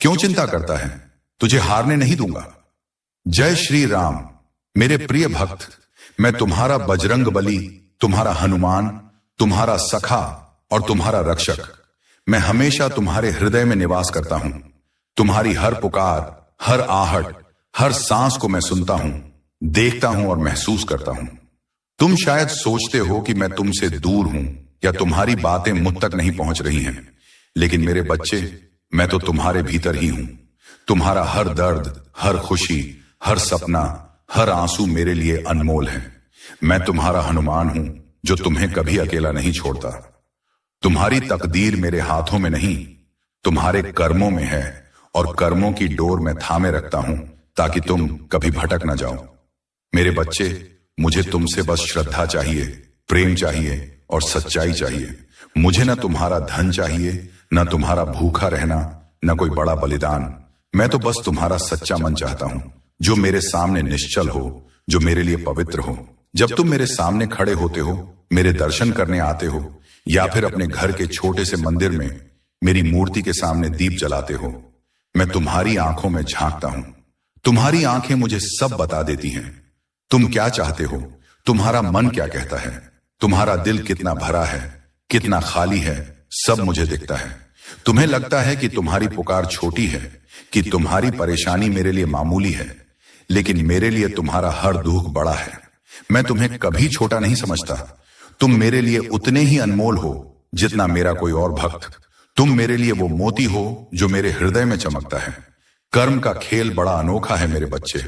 क्यों चिंता करता है? तुझे हारने नहीं दूंगा। जय श्री राम। मेरे प्रिय भक्त, मैं तुम्हारा बजरंग बली, तुम्हारा हनुमान, तुम्हारा सखा और तुम्हारा रक्षक। मैं हमेशा तुम्हारे हृदय में निवास करता हूं। तुम्हारी हर पुकार, हर आहट, हर सांस को मैं सुनता हूं, देखता हूं और महसूस करता हूं। तुम शायद सोचते हो कि मैं तुमसे दूर हूं या तुम्हारी बातें मुझ तक नहीं पहुंच रही हैं, लेकिन मेरे बच्चे, मैं तो तुम्हारे भीतर ही हूं। तुम्हारा हर दर्द, हर खुशी, हर सपना, हर आंसू मेरे लिए अनमोल है। मैं तुम्हारा हनुमान हूं जो तुम्हें कभी अकेला नहीं छोड़ता। तुम्हारी तकदीर मेरे हाथों में नहीं, तुम्हारे कर्मों में है, और कर्मों की डोर मैं थामे रखता हूं ताकि तुम कभी भटक ना जाओ। मेरे बच्चे, मुझे तुमसे बस श्रद्धा चाहिए, प्रेम चाहिए और सच्चाई चाहिए। मुझे न तुम्हारा धन चाहिए, न तुम्हारा भूखा रहना, न कोई बड़ा बलिदान। मैं तो बस तुम्हारा सच्चा मन चाहता हूं, जो मेरे सामने निश्चल हो, जो मेरे लिए पवित्र हो। जब तुम मेरे सामने खड़े होते हो, मेरे दर्शन करने आते हो, या फिर अपने घर के छोटे से मंदिर में मेरी मूर्ति के सामने दीप जलाते हो, मैं तुम्हारी आंखों में झांकता हूं। तुम्हारी आंखें मुझे सब बता देती हैं। तुम क्या चाहते हो, तुम्हारा मन क्या कहता है, तुम्हारा दिल कितना भरा है, कितना खाली है, सब मुझे दिखता है। तुम्हें लगता है कि तुम्हारी पुकार छोटी है, कि तुम्हारी परेशानी मेरे लिए मामूली है, लेकिन मेरे लिए तुम्हारा हर दुख बड़ा है। मैं तुम्हें कभी छोटा नहीं समझता। तुम मेरे लिए उतने ही अनमोल हो जितना मेरा कोई और भक्त। तुम मेरे लिए वो मोती हो जो मेरे हृदय में चमकता है। कर्म का खेल बड़ा अनोखा है मेरे बच्चे।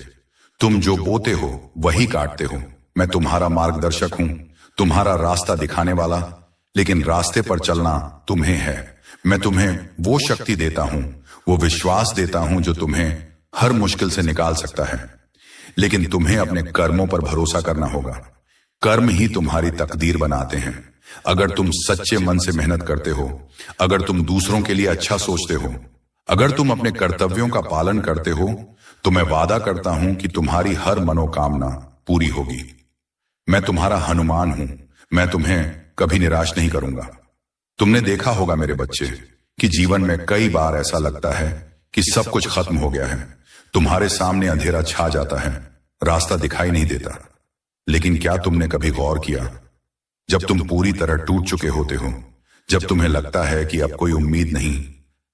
तुम जो बोते हो वही काटते हो। मैं तुम्हारा मार्गदर्शक हूं, तुम्हारा रास्ता दिखाने वाला, लेकिन रास्ते पर चलना तुम्हें है। मैं तुम्हें वो शक्ति देता हूं, वो विश्वास देता हूं जो तुम्हें हर मुश्किल से निकाल सकता है। लेकिन तुम्हें अपने कर्मों पर भरोसा करना होगा। कर्म ही तुम्हारी तकदीर बनाते हैं। अगर तुम सच्चे मन से मेहनत करते हो, अगर तुम दूसरों के लिए अच्छा सोचते हो, अगर तुम अपने कर्तव्यों का पालन करते हो, तो मैं वादा करता हूं कि तुम्हारी हर मनोकामना पूरी होगी। मैं तुम्हारा हनुमान हूं। मैं तुम्हें कभी निराश नहीं करूंगा। तुमने देखा होगा मेरे बच्चे कि जीवन में कई बार ऐसा लगता है कि सब कुछ खत्म हो गया है। तुम्हारे सामने अंधेरा छा जाता है, रास्ता दिखाई नहीं देता। लेकिन क्या तुमने कभी गौर किया, जब तुम पूरी तरह टूट चुके होते हो, जब तुम्हें लगता है कि अब कोई उम्मीद नहीं,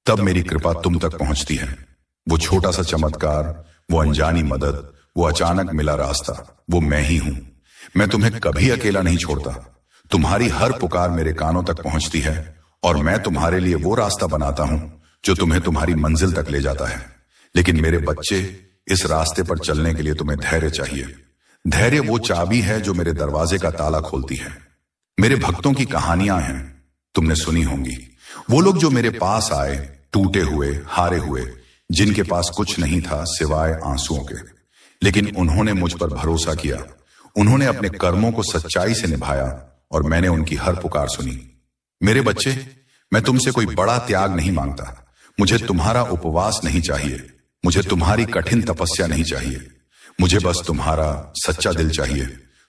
तब मेरी कृपा तुम तक पहुंचती है। वो छोटा सा चमत्कार, वो अनजानी मदद, वो अचानक मिला रास्ता, वो मैं ही हूं। मैं तुम्हें कभी अकेला नहीं छोड़ता। तुम्हारी हर पुकार मेरे कानों तक पहुंचती है, और मैं तुम्हारे लिए वो रास्ता बनाता हूं जो तुम्हें तुम्हारी मंजिल तक ले जाता है। लेकिन मेरे बच्चे, इस रास्ते पर चलने के लिए तुम्हें धैर्य चाहिए। धैर्य वो चाबी है जो मेरे दरवाजे का ताला खोलती है। मेरे भक्तों की कहानियां हैं, तुमने सुनी होंगी। वो लोग जो मेरे पास आए, टूटे हुए, हारे हुए, जिनके पास कुछ नहीं था सिवाय आंसुओं के, लेकिन उन्होंने मुझ पर भरोसा किया। उन्होंने अपने कर्मों को सच्चाई से निभाया, और मैंने उनकी हर पुकार सुनी। मेरे बच्चे, मैं तुमसे कोई बड़ा त्याग नहीं मांगता। मुझे तुम्हारा उपवास नहीं चाहिए, मुझे तुम्हारी कठिन तपस्या नहीं चाहिए। मुझे बस तुम्हारा सच्चा दिल चाहिए।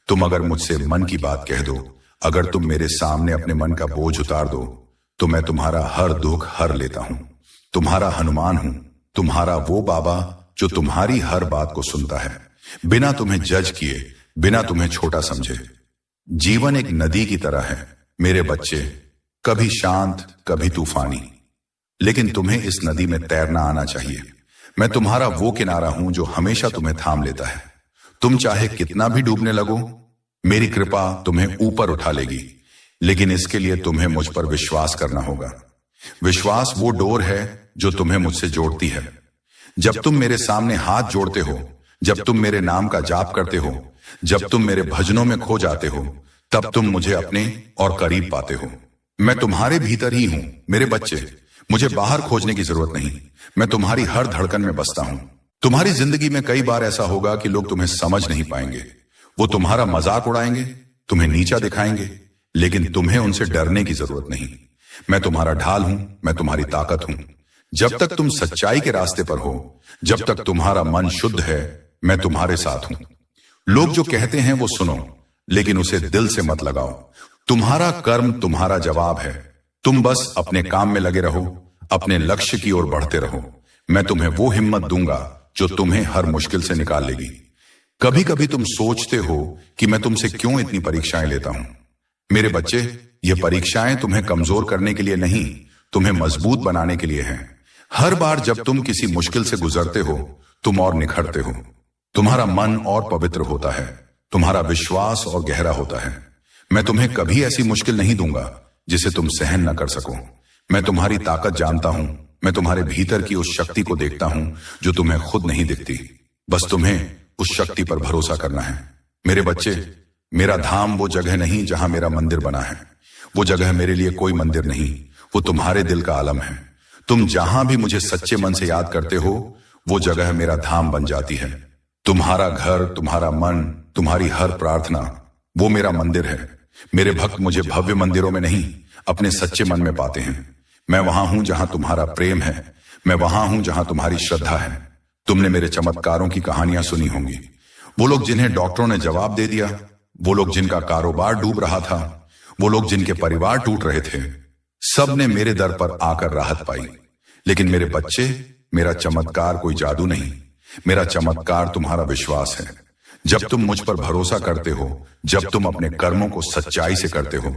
तुम अगर मुझसे मन की बात कह दो, अगर तुम मेरे सामने अपने मन का बोझ उतार दो, तो मैं तुम्हारा हर दुख हर लेता हूं। तुम्हारा हनुमान हूं, तुम्हारा वो बाबा जो तुम्हारी हर बात को सुनता है, बिना तुम्हें जज किए, बिना तुम्हें छोटा समझे। जीवन एक नदी की तरह है मेरे बच्चे, कभी शांत, कभी तूफानी, लेकिन तुम्हें इस नदी में तैरना आना चाहिए। मैं तुम्हारा वो किनारा हूं जो हमेशा तुम्हें थाम लेता है। तुम चाहे कितना भी डूबने लगो, मेरी कृपा तुम्हें ऊपर उठा लेगी, लेकिन इसके लिए तुम्हें मुझ पर विश्वास करना होगा। विश्वास वो डोर है जो तुम्हें मुझसे जोड़ती है। जब तुम मेरे सामने हाथ जोड़ते हो, जब तुम मेरे नाम का जाप करते हो, जब तुम मेरे भजनों में खो जाते हो, तब तुम मुझे अपने और करीब पाते हो। मैं तुम्हारे भीतर ही हूं मेरे बच्चे। मुझे बाहर खोजने की जरूरत नहीं। मैं तुम्हारी हर धड़कन में बसता हूं। तुम्हारी जिंदगी में कई बार ऐसा होगा कि लोग तुम्हें समझ नहीं पाएंगे। वो तुम्हारा मजाक उड़ाएंगे, तुम्हें नीचा दिखाएंगे, लेकिन तुम्हें उनसे डरने की जरूरत नहीं। मैं तुम्हारा ढाल हूं, मैं तुम्हारी ताकत हूं। जब तक तुम सच्चाई के रास्ते पर हो, जब तक तुम्हारा मन शुद्ध है, मैं तुम्हारे साथ हूं। लोग जो कहते हैं वो सुनो, लेकिन उसे दिल से मत लगाओ। तुम्हारा कर्म तुम्हारा जवाब है। तुम बस अपने काम में लगे रहो, अपने लक्ष्य की ओर बढ़ते रहो। मैं तुम्हें वो हिम्मत दूंगा जो तुम्हें हर मुश्किल से निकाल लेगी। कभी कभी तुम सोचते हो कि मैं तुमसे क्यों इतनी परीक्षाएं लेता हूं। मेरे बच्चे, ये परीक्षाएं तुम्हें कमजोर करने के लिए नहीं, तुम्हें मजबूत बनाने के लिए हैं। हर बार जब तुम किसी मुश्किल से गुजरते हो, तुम और निखरते हो। तुम्हारा मन और पवित्र होता है, तुम्हारा विश्वास और गहरा होता है। मैं तुम्हें कभी ऐसी मुश्किल नहीं दूंगा जिसे तुम सहन न कर सको। मैं तुम्हारी ताकत जानता हूं, मैं तुम्हारे भीतर की उस शक्ति को देखता हूं जो तुम्हें खुद नहीं दिखती। बस तुम्हें उस शक्ति पर भरोसा करना है। मेरे बच्चे, मेरा धाम वो जगह नहीं जहां मेरा मंदिर बना है। वो जगह मेरे लिए कोई मंदिर नहीं, वो तुम्हारे दिल का आलम है। तुम जहां भी मुझे सच्चे मन से याद करते हो, वो जगह मेरा धाम बन जाती है। तुम्हारा घर, तुम्हारा मन, तुम्हारी हर प्रार्थना, वो मेरा मंदिर है। मेरे भक्त मुझे भव्य मंदिरों में नहीं, अपने सच्चे मन में पाते हैं। मैं वहां हूं जहां तुम्हारा प्रेम है, मैं वहां हूं जहां तुम्हारी श्रद्धा है। तुमने मेरे चमत्कारों की कहानियां सुनी होंगी। वो लोग जिन्हें डॉक्टरों ने जवाब दे दिया, वो लोग जिनका कारोबार डूब रहा था, वो लोग जिनके परिवार टूट रहे थे, सब ने मेरे दर पर आकर राहत पाई। लेकिन मेरे बच्चे, मेरा चमत्कार कोई जादू नहीं, मेरा चमत्कार तुम्हारा विश्वास है। जब तुम मुझ पर भरोसा करते हो, जब तुम अपने कर्मों को सच्चाई से करते हो,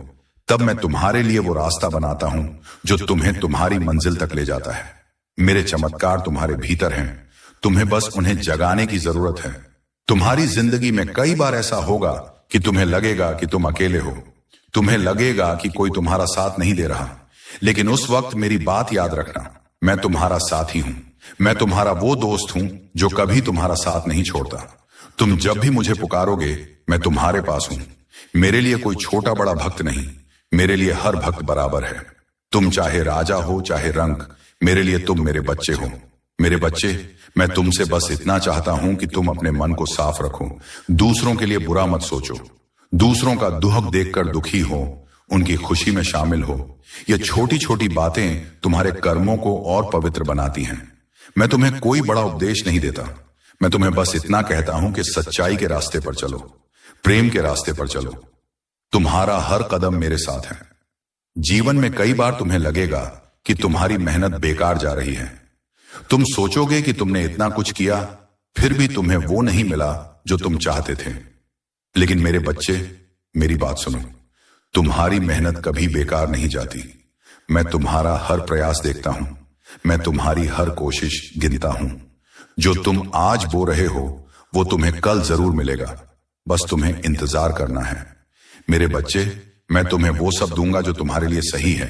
तब मैं तुम्हारे लिए वो रास्ता बनाता हूं जो तुम्हें तुम्हारी मंजिल तक ले जाता है। मेरे चमत्कार तुम्हारे भीतर हैं, तुम्हें बस उन्हें जगाने की जरूरत है। तुम्हारी जिंदगी में कई बार ऐसा होगा कि तुम्हें लगेगा कि तुम अकेले हो, तुम्हें लगेगा कि कोई तुम्हारा साथ नहीं दे रहा। लेकिन उस वक्त मेरी बात याद रखना, मैं तुम्हारा साथी हूं। मैं तुम्हारा वो दोस्त हूं जो कभी तुम्हारा साथ नहीं छोड़ता। तुम जब भी मुझे पुकारोगे, मैं तुम्हारे पास हूं। मेरे लिए कोई छोटा बड़ा भक्त नहीं, मेरे लिए हर भक्त बराबर है। तुम चाहे राजा हो चाहे रंक, मेरे लिए तुम मेरे बच्चे हो। मेरे बच्चे, मैं तुमसे बस इतना चाहता हूं कि तुम अपने मन को साफ रखो, दूसरों के लिए बुरा मत सोचो, दूसरों का दुख देखकर दुखी हो, उनकी खुशी में शामिल हो। ये छोटी छोटी बातें तुम्हारे कर्मों को और पवित्र बनाती हैं। मैं तुम्हें कोई बड़ा उपदेश नहीं देता, मैं तुम्हें बस इतना कहता हूं कि सच्चाई के रास्ते पर चलो, प्रेम के रास्ते पर चलो। तुम्हारा हर कदम मेरे साथ है। जीवन में कई बार तुम्हें लगेगा कि तुम्हारी मेहनत बेकार जा रही है। तुम सोचोगे कि तुमने इतना कुछ किया, फिर भी तुम्हें वो नहीं मिला जो तुम चाहते थे। लेकिन मेरे बच्चे, मेरी बात सुनो, तुम्हारी मेहनत कभी बेकार नहीं जाती। मैं तुम्हारा हर प्रयास देखता हूं, मैं तुम्हारी हर कोशिश गिनता हूं। जो तुम आज बो रहे हो, वो तुम्हें कल जरूर मिलेगा, बस तुम्हें इंतजार करना है। मेरे बच्चे, मैं तुम्हें वो सब दूंगा जो तुम्हारे लिए सही है।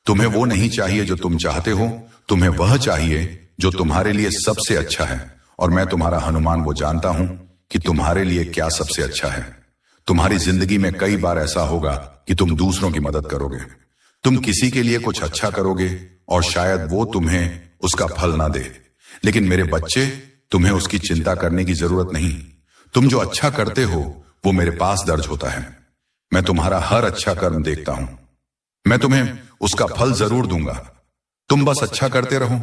तुम्हें वो नहीं चाहिए जो तुम चाहते हो, तुम्हें वह चाहिए जो तुम्हारे लिए सबसे अच्छा है। और मैं तुम्हारा हनुमान वो जानता हूं कि तुम्हारे लिए क्या सबसे अच्छा है। तुम्हारी जिंदगी में कई बार ऐसा होगा कि तुम दूसरों की मदद करोगे, तुम किसी के लिए कुछ अच्छा करोगे और शायद वो तुम्हें उसका फल ना दे। लेकिन मेरे बच्चे, तुम्हें उसकी चिंता करने की जरूरत नहीं। तुम जो अच्छा करते हो वो मेरे पास दर्ज होता है। मैं तुम्हारा हर अच्छा कर्म देखता हूं, मैं तुम्हें उसका फल जरूर दूंगा। तुम बस अच्छा करते रहो,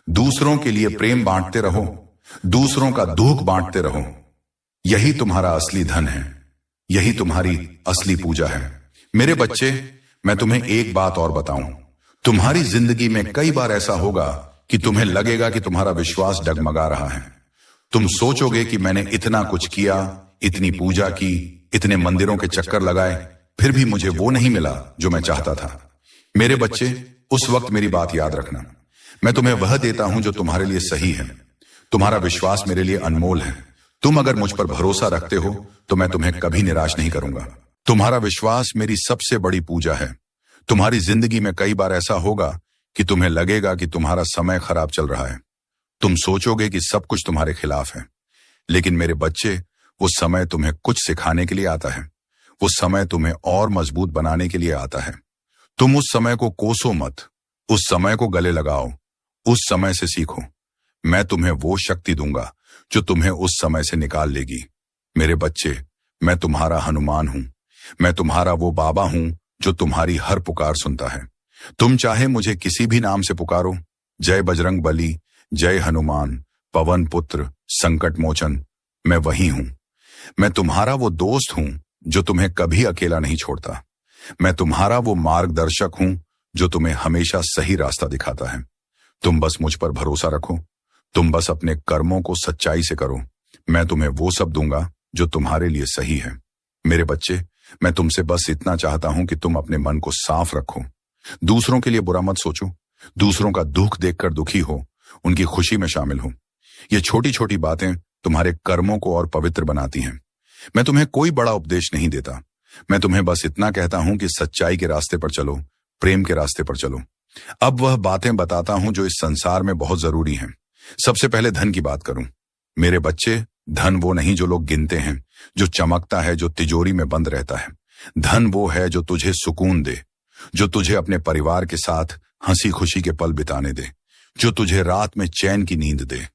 दूसरों के लिए प्रेम बांटते रहो, दूसरों का दुख बांटते रहो। यही तुम्हारा असली धन है, यही तुम्हारी असली पूजा है। मेरे बच्चे, मैं तुम्हें एक बात और बताऊं, तुम्हारी जिंदगी में कई बार ऐसा होगा कि तुम्हें लगेगा कि तुम्हारा विश्वास डगमगा रहा है। तुम सोचोगे कि मैंने इतना कुछ किया, इतनी पूजा की, इतने मंदिरों के चक्कर लगाए, फिर भी मुझे वो नहीं मिला जो मैं चाहता था। मेरे बच्चे, उस वक्त मेरी बात याद रखना, मैं तुम्हें वह देता हूं जो तुम्हारे लिए सही है। तुम्हारा विश्वास मेरे लिए अनमोल है। तुम अगर मुझ पर भरोसा रखते हो तो मैं तुम्हें कभी निराश नहीं करूंगा। तुम्हारा विश्वास मेरी सबसे बड़ी पूजा है। तुम्हारी जिंदगी में कई बार ऐसा होगा कि तुम्हें लगेगा कि तुम्हारा समय खराब चल रहा है। तुम सोचोगे कि सब कुछ तुम्हारे खिलाफ है। लेकिन मेरे बच्चे, वो समय तुम्हें कुछ सिखाने के लिए आता है, वो समय तुम्हें और मजबूत बनाने के लिए आता है। तुम उस समय को कोसो मत, उस समय को गले लगाओ, उस समय से सीखो। मैं तुम्हें वो शक्ति दूंगा जो तुम्हें उस समय से निकाल लेगी। मेरे बच्चे, मैं तुम्हारा हनुमान हूं, मैं तुम्हारा वो बाबा हूं जो तुम्हारी हर पुकार सुनता है। तुम चाहे मुझे किसी भी नाम से पुकारो, जय बजरंग बली, जय हनुमान, पवन पुत्र, संकट मोचन, मैं वही हूं। मैं तुम्हारा वो दोस्त हूं जो तुम्हें कभी अकेला नहीं छोड़ता। मैं तुम्हारा वो मार्गदर्शक हूं जो तुम्हें हमेशा सही रास्ता दिखाता है। तुम बस मुझ पर भरोसा रखो, तुम बस अपने कर्मों को सच्चाई से करो। मैं तुम्हें वो सब दूंगा जो तुम्हारे लिए सही है। मेरे बच्चे, मैं तुमसे बस इतना चाहता हूं कि तुम अपने मन को साफ रखो। दूसरों के लिए बुरा मत सोचो। दूसरों का दुख देखकर दुखी हो, उनकी खुशी में शामिल हो। ये छोटी छोटी बातें तुम्हारे कर्मों को और पवित्र बनाती हैं। मैं तुम्हें कोई बड़ा उपदेश नहीं देता। मैं तुम्हें बस इतना कहता हूं कि सच्चाई के रास्ते पर चलो, प्रेम के रास्ते पर चलो। अब वह बातें बताता हूं जो इस संसार में बहुत जरूरी हैं। सबसे पहले धन की बात करूं। मेरे बच्चे, धन वो नहीं जो लोग गिनते हैं, जो चमकता है, जो तिजोरी में बंद रहता है। धन वो है जो तुझे सुकून दे, जो तुझे अपने परिवार के साथ हंसी खुशी के पल बिताने दे, जो तुझे रात में चैन की नींद दे।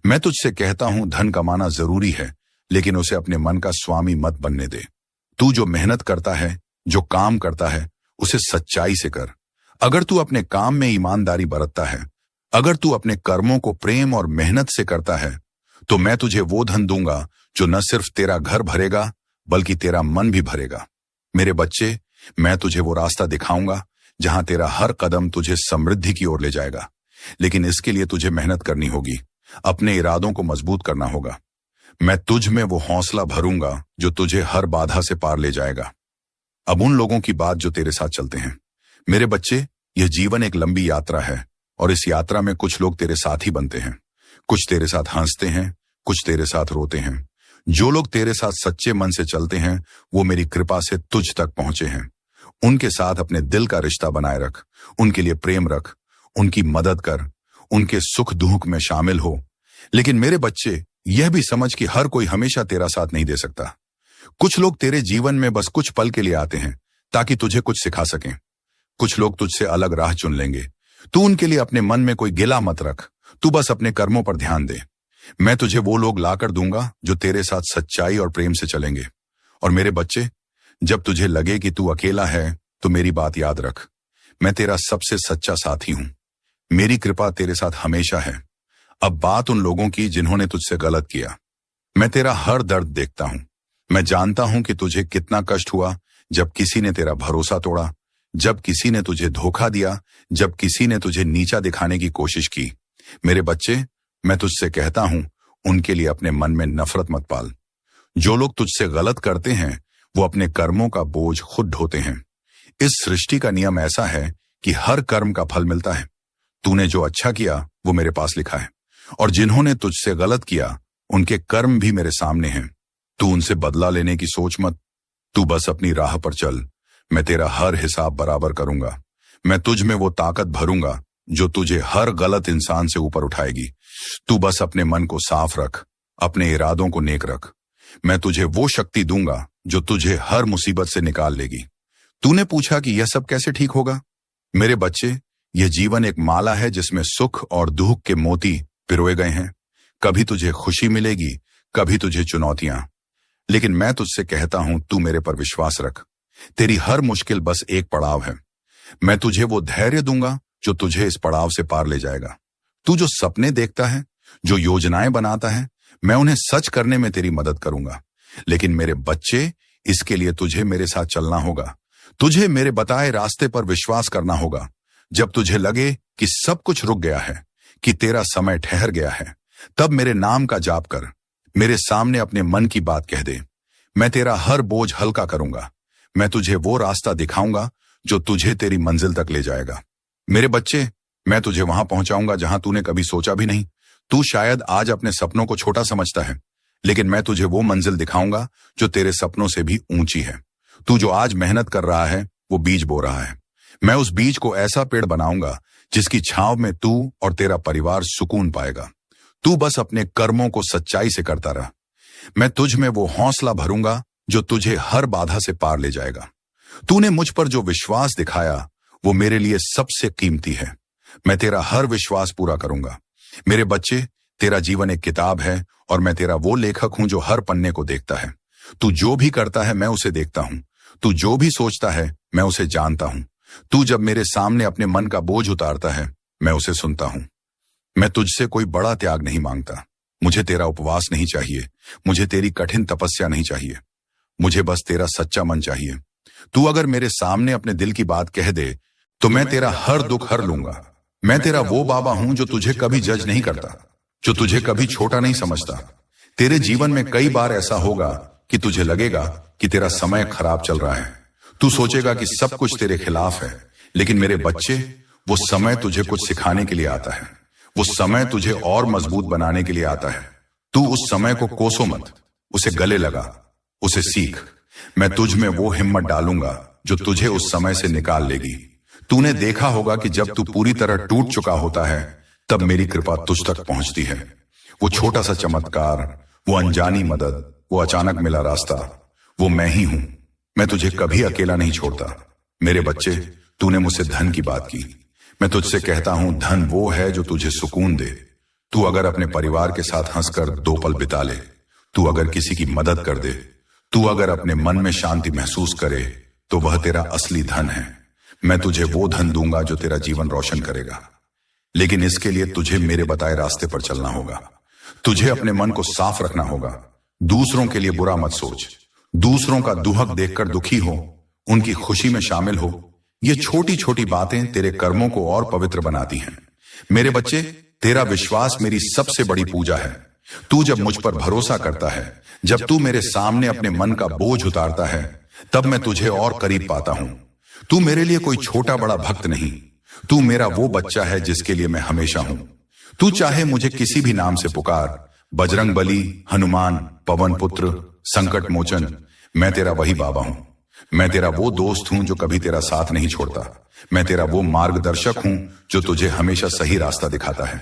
मैं तुझसे कहता हूं, धन कमाना जरूरी है, लेकिन उसे अपने मन का स्वामी मत बनने दे। तू जो मेहनत करता है, जो काम करता है, उसे सच्चाई से कर। अगर तू अपने काम में ईमानदारी बरतता है, अगर तू अपने कर्मों को प्रेम और मेहनत से करता है, तो मैं तुझे वो धन दूंगा जो न सिर्फ तेरा घर भरेगा, बल्कि तेरा मन भी भरेगा। मेरे बच्चे, मैं तुझे वो रास्ता दिखाऊंगा जहां तेरा हर कदम तुझे समृद्धि की ओर ले जाएगा। लेकिन इसके लिए तुझे मेहनत करनी होगी, अपने इरादों को मजबूत करना होगा। मैं तुझ में वो हौसला भरूंगा जो तुझे हर बाधा से पार ले जाएगा। अब उन लोगों की बात जो तेरे साथ चलते हैं। मेरे बच्चे, यह जीवन एक लंबी यात्रा है और इस यात्रा में कुछ लोग तेरे साथी बनते हैं। कुछ तेरे साथ हंसते हैं, कुछ तेरे साथ रोते हैं। जो लोग तेरे साथ सच्चे मन से चलते हैं, वो मेरी कृपा से तुझ तक पहुंचे हैं। उनके साथ अपने दिल का रिश्ता बनाए रख, उनके लिए प्रेम रख, उनकी मदद कर, उनके सुख दुख में शामिल हो। लेकिन मेरे बच्चे, यह भी समझ कि हर कोई हमेशा तेरा साथ नहीं दे सकता। कुछ लोग तेरे जीवन में बस कुछ पल के लिए आते हैं ताकि तुझे कुछ सिखा सकें। कुछ लोग तुझसे अलग राह चुन लेंगे। तू उनके लिए अपने मन में कोई गिला मत रख। तू बस अपने कर्मों पर ध्यान दे। मैं तुझे वो लोग लाकर दूंगा जो तेरे साथ सच्चाई और प्रेम से चलेंगे। और मेरे बच्चे, जब तुझे लगे कि तू अकेला है, तो मेरी बात याद रख। मैं तेरा सबसे सच्चा साथी हूं। मेरी कृपा तेरे साथ हमेशा है। अब बात उन लोगों की जिन्होंने तुझसे गलत किया। मैं तेरा हर दर्द देखता हूं। मैं जानता हूं कि तुझे कितना कष्ट हुआ जब किसी ने तेरा भरोसा तोड़ा, जब किसी ने तुझे धोखा दिया, जब किसी ने तुझे नीचा दिखाने की कोशिश की। मेरे बच्चे, मैं तुझसे कहता हूं, उनके लिए अपने मन में नफरत मत पाल। जो लोग तुझसे गलत करते हैं, वो अपने कर्मों का बोझ खुद ढोते हैं। इस सृष्टि का नियम ऐसा है कि हर कर्म का फल मिलता है। तूने जो अच्छा किया वो मेरे पास लिखा है, और जिन्होंने तुझसे गलत किया उनके कर्म भी मेरे सामने हैं। तू उनसे बदला लेने की सोच मत। तू बस अपनी राह पर चल। मैं तेरा हर हिसाब बराबर करूंगा। मैं तुझ में वो ताकत भरूंगा जो तुझे हर गलत इंसान से ऊपर उठाएगी। तू बस अपने मन को साफ रख, अपने इरादों को नेक रख। मैं तुझे वो शक्ति दूंगा जो तुझे हर मुसीबत से निकाल लेगी। तूने पूछा कि यह सब कैसे ठीक होगा? मेरे बच्चे, यह जीवन एक माला है जिसमें सुख और दुख के मोती पिरोए गए हैं। कभी तुझे खुशी मिलेगी, कभी तुझे चुनौतियां। लेकिन मैं तुझसे कहता हूं, तू मेरे पर विश्वास रख। तेरी हर मुश्किल बस एक पड़ाव है। मैं तुझे वो धैर्य दूंगा जो तुझे इस पड़ाव से पार ले जाएगा। तू जो सपने देखता है, जो योजनाएं बनाता है, मैं उन्हें सच करने में तेरी मदद करूंगा। लेकिन मेरे बच्चे, इसके लिए तुझे मेरे साथ चलना होगा। तुझे मेरे बताए रास्ते पर विश्वास करना होगा। जब तुझे लगे कि सब कुछ रुक गया है, कि तेरा समय ठहर गया है, तब मेरे नाम का जाप कर। मेरे सामने अपने मन की बात कह दे। मैं तेरा हर बोझ हल्का करूंगा। मैं तुझे वो रास्ता दिखाऊंगा जो तुझे तेरी मंजिल तक ले जाएगा। मेरे बच्चे, मैं तुझे वहां पहुंचाऊंगा जहां तूने कभी सोचा भी नहीं। तू शायद आज अपने सपनों को छोटा समझता है, लेकिन मैं तुझे वो मंजिल दिखाऊंगा जो तेरे सपनों से भी ऊंची है। तू जो आज मेहनत कर रहा है, वो बीज बो रहा है। मैं उस बीज को ऐसा पेड़ बनाऊंगा जिसकी छांव में तू और तेरा परिवार सुकून पाएगा। तू बस अपने कर्मों को सच्चाई से करता रह। मैं तुझ में वो हौसला भरूंगा जो तुझे हर बाधा से पार ले जाएगा। तूने मुझ पर जो विश्वास दिखाया, वो मेरे लिए सबसे कीमती है। मैं तेरा हर विश्वास पूरा करूंगा। मेरे बच्चे, तेरा जीवन एक किताब है और मैं तेरा वो लेखक हूं जो हर पन्ने को देखता है। तू जो भी करता है, मैं उसे देखता हूं। तू जो भी सोचता है, मैं उसे जानता हूं। तू जब मेरे सामने अपने मन का बोझ उतारता है, मैं उसे सुनता हूं। मैं तुझसे कोई बड़ा त्याग नहीं मांगता। मुझे तेरा उपवास नहीं चाहिए, मुझे तेरी कठिन तपस्या नहीं चाहिए। मुझे बस तेरा सच्चा मन चाहिए। तू अगर मेरे सामने अपने दिल की बात कह दे, तो मैं तेरा हर दुख हर लूंगा। मैं तेरा वो बाबा हूं जो तुझे कभी जज नहीं करता। जो तुझे कभी छोटा नहीं समझता। तेरे जीवन में कई बार ऐसा होगा कि तुझे लगेगा कि तेरा समय खराब चल रहा है। तू सोचेगा कि सब कुछ तेरे खिलाफ है, लेकिन मेरे बच्चे, वो समय तुझे कुछ सिखाने के लिए आता है। वो समय तुझे और मजबूत बनाने के लिए आता है। तू उस समय को कोसो मत, उसे गले लगा, उसे सीख। मैं तुझ में वो हिम्मत डालूंगा जो तुझे उस समय से निकाल लेगी। तूने देखा होगा कि जब तू पूरी तरह टूट चुका होता है, तब मेरी कृपा तुझ तक पहुंचती है। वो छोटा सा चमत्कार, वो अनजानी मदद, वो अचानक मिला रास्ता, वो मैं ही हूं। मैं तुझे कभी अकेला नहीं छोड़ता। मेरे बच्चे, तूने मुझसे धन की बात की। मैं तुझसे कहता हूं, धन वो है जो तुझे सुकून दे। तू अगर अपने परिवार के साथ हंसकर 2 पल बिता ले, तू अगर किसी की मदद कर दे, तू अगर अपने मन में शांति महसूस करे, तो वह तेरा असली धन है। मैं तुझे वो धन दूंगा जो तेरा जीवन रोशन करेगा। लेकिन इसके लिए तुझे मेरे बताए रास्ते पर चलना होगा। तुझे अपने मन को साफ रखना होगा। दूसरों के लिए बुरा मत सोच। दूसरों का दुहक देखकर दुखी हो, उनकी खुशी में शामिल हो। ये छोटी छोटी बातें तेरे कर्मों को और पवित्र बनाती हैं। मेरे बच्चे, तेरा विश्वास मेरी सबसे बड़ी पूजा है। तू जब मुझ पर भरोसा करता है, जब तू मेरे सामने अपने मन का बोझ उतारता है, तब मैं तुझे और करीब पाता हूं। तू मेरे लिए कोई छोटा बड़ा भक्त नहीं, तू मेरा वो बच्चा है जिसके लिए मैं हमेशा हूं। तू चाहे मुझे किसी भी नाम से पुकार, बजरंग बली, हनुमान, पवन पुत्र, संकट मोचन, मैं तेरा वही बाबा हूं। मैं तेरा वो दोस्त हूं जो कभी तेरा साथ नहीं छोड़ता। मैं तेरा वो मार्गदर्शक हूं जो तुझे हमेशा सही रास्ता दिखाता है।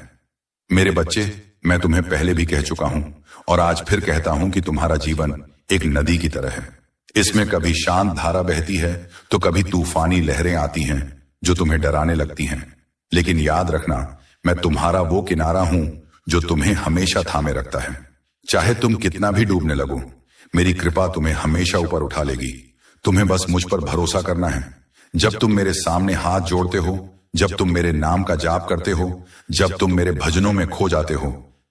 मेरे बच्चे, मैं तुम्हें पहले भी कह चुका हूं और आज फिर कहता हूं कि तुम्हारा जीवन एक नदी की तरह है। इसमें कभी शांत धारा बहती है तो कभी तूफानी लहरें आती हैं जो तुम्हें डराने लगती हैं। लेकिन याद रखना, मैं तुम्हारा वो किनारा हूं जो तुम्हें हमेशा थामे रखता है। चाहे तुम कितना भी डूबने लगो, मेरी कृपा तुम्हें हमेशा ऊपर उठा लेगी। तुम्हें बस मुझ पर भरोसा करना है। जब तुम मेरे सामने हाथ जोड़ते हो, जब तुम मेरे नाम का जाप करते हो, जब तुम मेरे भजनों में खो जाते हो,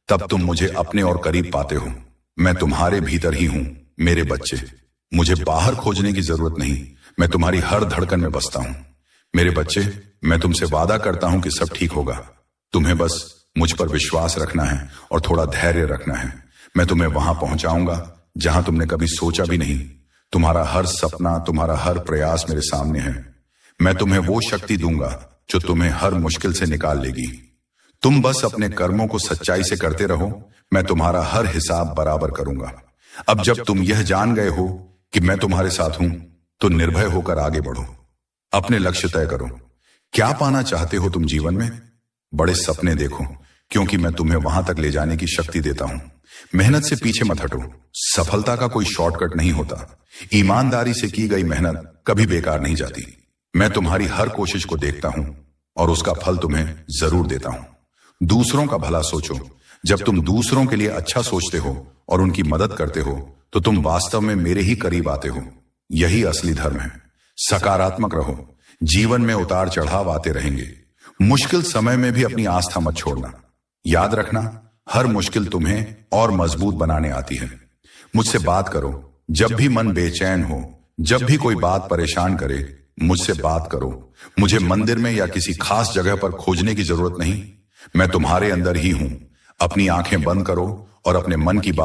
तब तुम मुझे अपने और करीब पाते हो। मैं तुम्हारे भीतर ही हूं मेरे बच्चे। मुझे बाहर खोजने की जरूरत नहीं, मैं तुम्हारी हर धड़कन में बसता हूं। मेरे बच्चे, मैं तुमसे वादा करता हूं कि सब ठीक होगा। तुम्हें बस मुझ पर विश्वास रखना है और थोड़ा धैर्य रखना है। मैं तुम्हें वहां पहुंचाऊंगा जहां तुमने कभी सोचा भी नहीं। तुम्हारा हर सपना, तुम्हारा हर प्रयास मेरे सामने है। मैं तुम्हें वो शक्ति दूंगा जो तुम्हें हर मुश्किल से निकाल लेगी। तुम बस अपने कर्मों को सच्चाई से करते रहो, मैं तुम्हारा हर हिसाब बराबर करूंगा। अब जब तुम यह जान गए हो कि मैं तुम्हारे साथ हूं, तो निर्भय होकर आगे बढ़ो। अपने लक्ष्य तय करो। क्या पाना चाहते हो तुम जीवन में? बड़े सपने देखो, क्योंकि मैं तुम्हें वहां तक ले जाने की शक्ति देता हूं। मेहनत से पीछे मत हटो। सफलता का कोई शॉर्टकट नहीं होता। ईमानदारी से की गई मेहनत कभी बेकार नहीं जाती। मैं तुम्हारी हर कोशिश को देखता हूं और उसका फल तुम्हें जरूर देता हूं। दूसरों का भला सोचो। जब तुम दूसरों के लिए अच्छा सोचते हो और उनकी मदद करते हो, तो तुम वास्तव में मेरे ही करीब आते हो। यही असली धर्म है। सकारात्मक रहो। जीवन में उतार चढ़ाव आते रहेंगे। मुश्किल समय में भी अपनी आस्था मत छोड़ना। याद रखना, हर मुश्किल तुम्हें और मजबूत बनाने आती है। मुझसे बात करो। जब भी मन बेचैन हो, जब भी कोई बात परेशान करे, मुझसे बात करो। मुझे मंदिर में या किसी खास जगह पर खोजने की जरूरत नहीं। मैं तुम्हारे अंदर ही हूं। अपनी आंखें बंद करो और अपने मन की बात